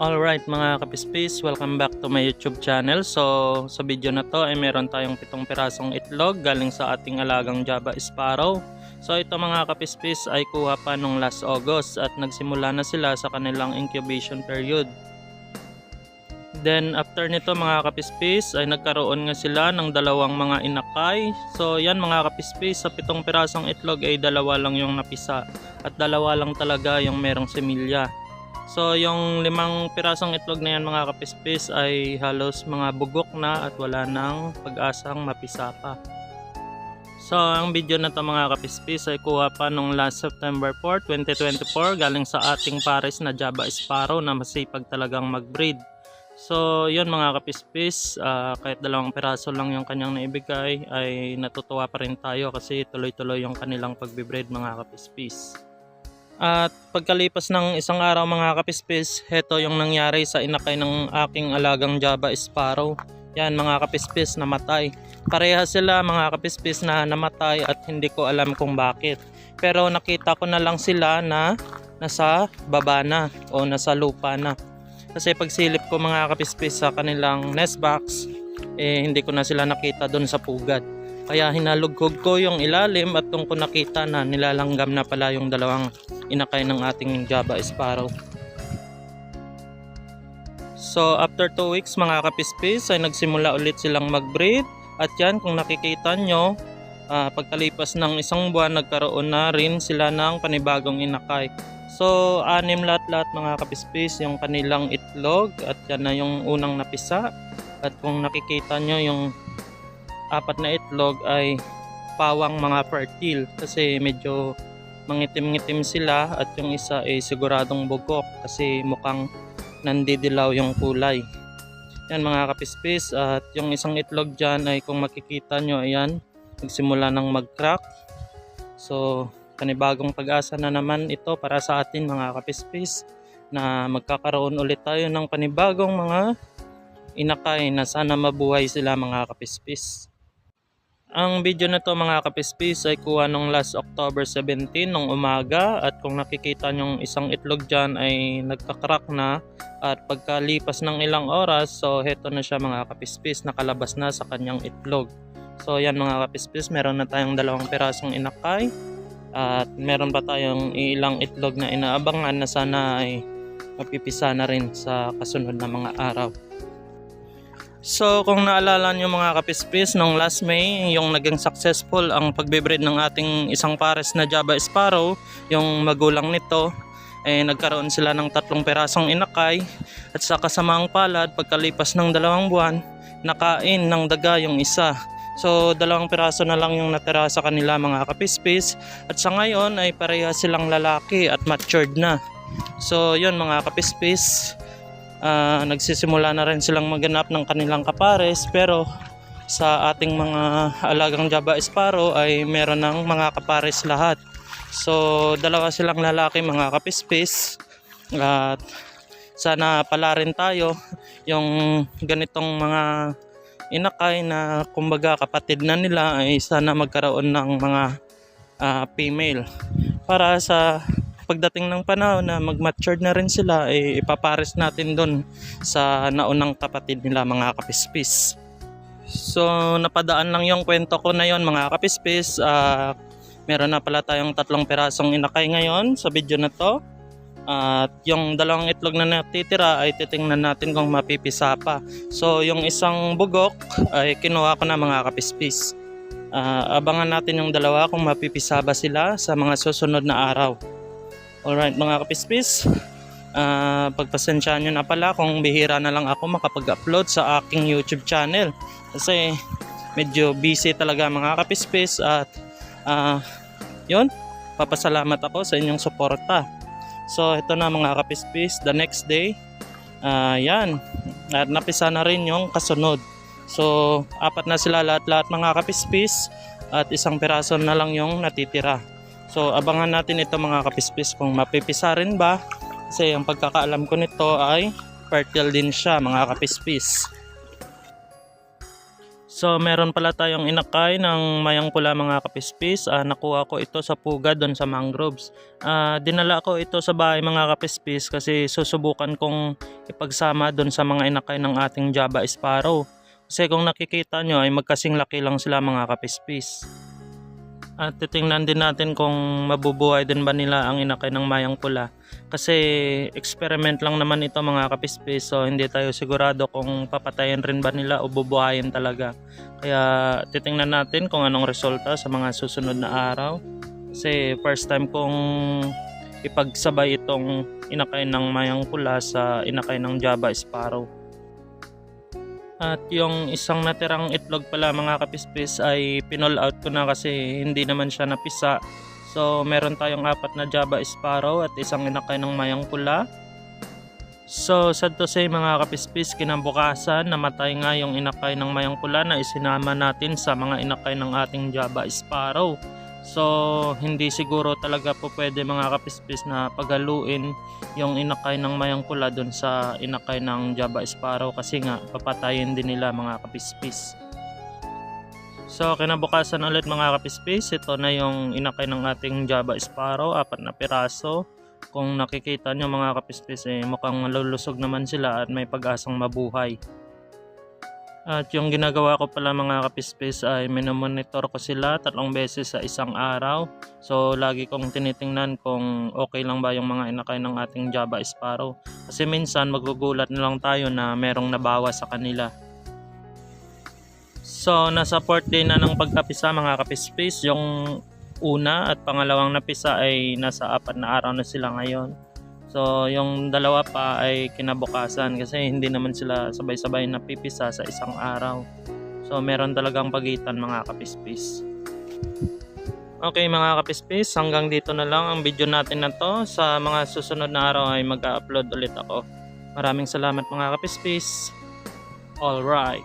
Alright mga kapispis, welcome back to my YouTube channel. So sa video na to ay meron tayong 7 pirasong itlog galing sa ating alagang Java Sparrow. So ito mga kapispis ay kuha pa nung last August at nagsimula na sila sa kanilang incubation period. Then after nito mga kapispis ay nagkaroon nga sila ng dalawang mga inakay. So yan mga kapispis, sa 7 pirasong itlog ay 2 lang yung napisa at 2 lang talaga yung merong semilya. So yung 5 pirasong itlog na yan mga kapispis ay halos mga bugok na at wala nang pag-asang mapisa pa. So ang video na to mga kapispis ay kuha pa nung last September 4, 2024 galing sa ating pares na Java Sparrow na masipag talagang mag-breed. So yun mga kapispis, kahit 2 piraso lang yung kanyang naibigay ay natutuwa pa rin tayo kasi tuloy-tuloy yung kanilang pagbe-breed mga kapispis. At pagkalipas ng isang araw mga kapispis, heto yung nangyari sa inakay ng aking alagang Java Sparrow. Yan mga kapispis, namatay. Pareha sila mga kapispis na namatay at hindi ko alam kung bakit. Pero nakita ko na lang sila na nasa baba na o nasa lupa na. Kasi pagsilip ko mga kapispis sa kanilang nest box, hindi ko na sila nakita doon sa pugad. Kaya hinalughog ko yung ilalim at doon ko nakita na nilalanggam na pala yung 2 inakay ng ating Java Sparrow. So after 2 weeks mga kapispis ay nagsimula ulit silang mag-breed. At yan kung nakikita nyo, pagkalipas ng 1 buwan nagkaroon na rin sila ng panibagong inakay. So 6 lahat-lahat mga kapispis yung kanilang itlog at yan na yung unang napisa. At kung nakikita nyo yung 4 na itlog ay pawang mga fertile kasi medyo mangitim-ngitim sila at yung isa ay siguradong bugok kasi mukhang nandidilaw yung kulay. Yan mga kapispis, at yung isang itlog dyan ay kung makikita nyo, ayan, nagsimula ng mag-crack. So panibagong pag-asa na naman ito para sa atin mga kapispis na magkakaroon ulit tayo ng panibagong mga inakay na sana mabuhay sila mga kapispis. Ang video na to mga kapispis ay kuha nung last October 17 nung umaga at kung nakikita nyong isang itlog dyan ay nagkakrak na at pagkalipas ng ilang oras, so heto na siya mga kapispis, nakalabas na sa kanyang itlog. So yan mga kapispis, meron na tayong 2 pirasong inakay at meron pa tayong ilang itlog na inaabangan na sana ay mapipisa na rin sa kasunod na mga araw. So kung naalala nyo mga kapispis, nung last May, yung naging successful ang pagbe-breed ng ating isang pares na Java Sparrow, yung magulang nito, nagkaroon sila ng 3 pirasong inakay at sa kasamaang palad, pagkalipas ng 2 buwan, nakain ng daga yung isa. So 2 piraso na lang yung natira sa kanila mga kapispis at sa ngayon ay pareha silang lalaki at matured na. So yun mga kapispis, nagsisimula na rin silang maganap ng kanilang kapares, pero sa ating mga alagang Java Sparrow ay meron ng mga kapares lahat. So 2 silang lalaki mga kapispis at sana pala rin tayo yung ganitong mga inakay na kumbaga kapatid na nila ay sana magkaroon ng mga female para sa pagdating ng panahon na mag-matured na rin sila ay ipapares natin doon sa naunang kapatid nila mga kapispis. So napadaan lang yung kwento ko na yon mga kapispis. Meron na pala tayong 3 pirasong inakay ngayon sa video na to. At yung 2 itlog na natitira ay titingnan natin kung mapipisa pa. So yung isang bugok ay kinuha ko na mga kapispis. Abangan natin yung 2 kung mapipisa ba sila sa mga susunod na araw. Alright mga kapispis, pagpasensyaan nyo na pala kung bihira na lang ako makapag-upload sa aking YouTube channel kasi medyo busy talaga mga kapispis at yun, papasalamat ako sa inyong suporta. So ito na mga kapispis, the next day, yan, at napisa na rin yung kasunod. So 4 na sila lahat-lahat mga kapispis at 1 piraso na lang yung natitira. So abangan natin ito mga kapispis kung mapipisa rin ba kasi ang pagkakaalam ko nito ay fertile din siya mga kapispis. So meron pala tayong inakay ng mayang pula mga kapispis. Nakuha ko ito sa pugad doon sa mangroves. Dinala ko ito sa bahay mga kapispis kasi susubukan kong ipagsama doon sa mga inakay ng ating Java Sparrow. Kasi kung nakikita nyo ay magkasing laki lang sila mga kapispis. At titingnan din natin kung mabubuhay din ba nila ang inakay ng mayang pula. Kasi experiment lang naman ito mga kapispis, so hindi tayo sigurado kung papatayin rin ba nila o bubuhayin talaga. Kaya titingnan natin kung anong resulta sa mga susunod na araw. Kasi first time kong ipagsabay itong inakay ng mayang pula sa inakay ng Java Sparrow. At yung isang natirang itlog pala mga kapispis ay pinol out ko na kasi hindi naman siya napisa. So meron tayong 4 na Java Sparrow at isang inakay ng mayang pula. So sad to say mga kapispis, kinabukasan namatay nga yung inakay ng mayang pula na isinama natin sa mga inakay ng ating Java Sparrow. So hindi siguro talaga po pwede mga kapispis na paghaluin yung inakay ng mayang pula dun sa inakay ng Java Sparrow kasi nga papatayin din nila mga kapispis. So kinabukasan ulit mga kapispis, ito na yung inakay ng ating Java Sparrow, 4 na piraso. Kung nakikita nyo mga kapispis mukhang malulusog naman sila at may pag-asang mabuhay. At yung ginagawa ko pala mga kapispis ay minomonitor ko sila 3 beses sa isang araw. So lagi kong tinitingnan kung okay lang ba yung mga inakay ng ating Java Sparrow. Kasi minsan magugulat na lang tayo na merong nabawas sa kanila. So nasa 4th day na ng pagkapisa mga kapispis. Yung una at pangalawang napisa ay nasa 4 na araw na sila ngayon. So yung dalawa pa ay kinabukasan kasi hindi naman sila sabay-sabay napipisa sa isang araw. So meron talagang pagitan mga kapispis. Okay mga kapispis, hanggang dito na lang ang video natin na to. Sa mga susunod na araw ay mag-upload ulit ako. Maraming salamat mga kapispis. Alright.